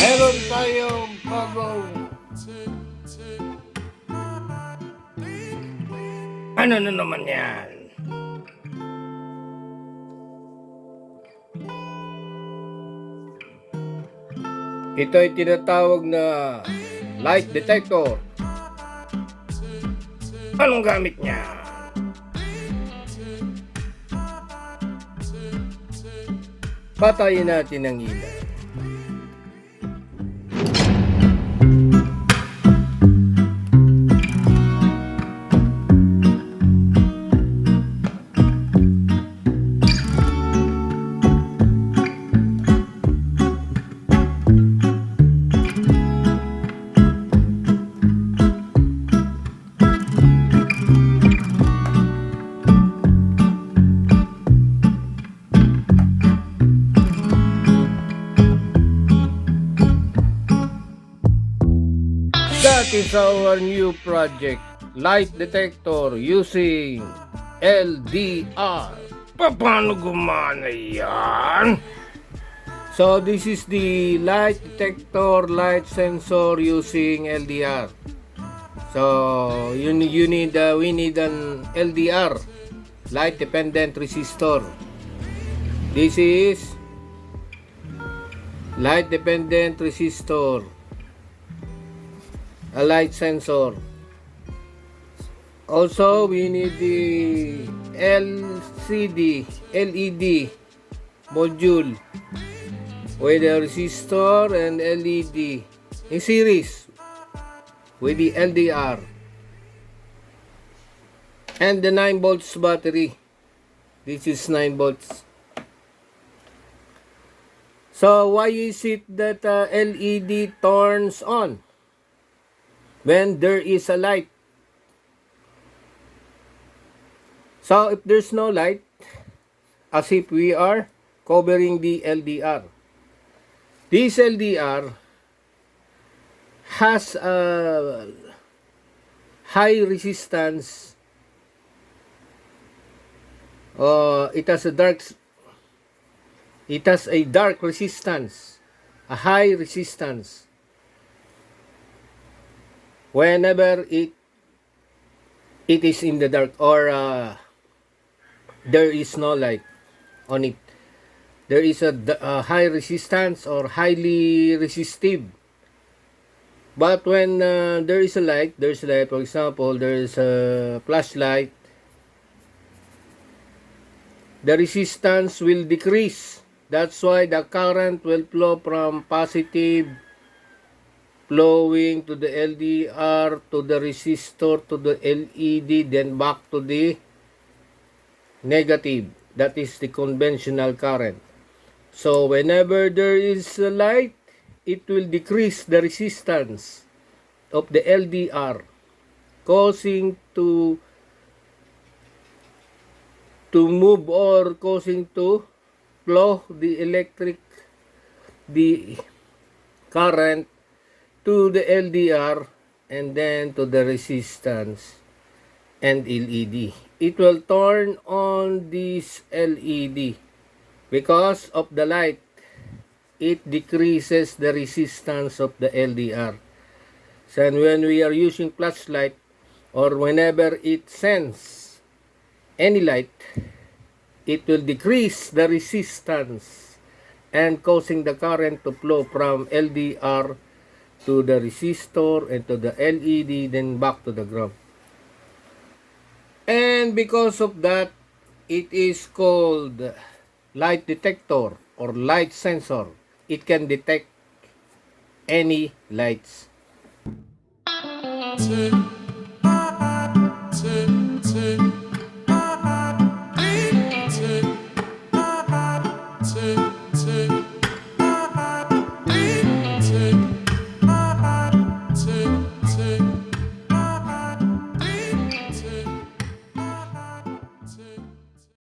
Meron tayong bagong ano na naman yan? Ito ay tinatawag na light detector. Anong gamit niya? Patayin natin ang ilaw. That is our new project, light detector using LDR. Paano gumana yan? So this is the light detector, light sensor using LDR. So we need an LDR, light dependent resistor. This is light dependent resistor, a light sensor. Also, we need the LED module with the resistor and LED in series with the LDR and the 9 volts battery. This is 9 volts. So why is it that LED turns on when there is a light? So if there's no light, as if we are covering the LDR, this LDR has a high resistance. It has a dark resistance, a high resistance. Whenever it is in the dark, or there is no light on it, there is a high resistance or highly resistive. But when there is a light, there's light. For example, there is a flashlight, the resistance will decrease. That's why the current will flow from positive flowing to the LDR, to the resistor, to the LED, then back to the negative. That is the conventional current. So whenever there is a light, it will decrease the resistance of the LDR, causing to move, or causing to flow the current to the LDR and then to the resistance and LED. It will turn on this LED because of the light. It decreases the resistance of the LDR. So when we are using flashlight, or whenever it sends any light, it will decrease the resistance and causing the current to flow from LDR to the resistor and to the LED, then back to the ground. And because of that, it is called light detector or light sensor. It can detect any lights.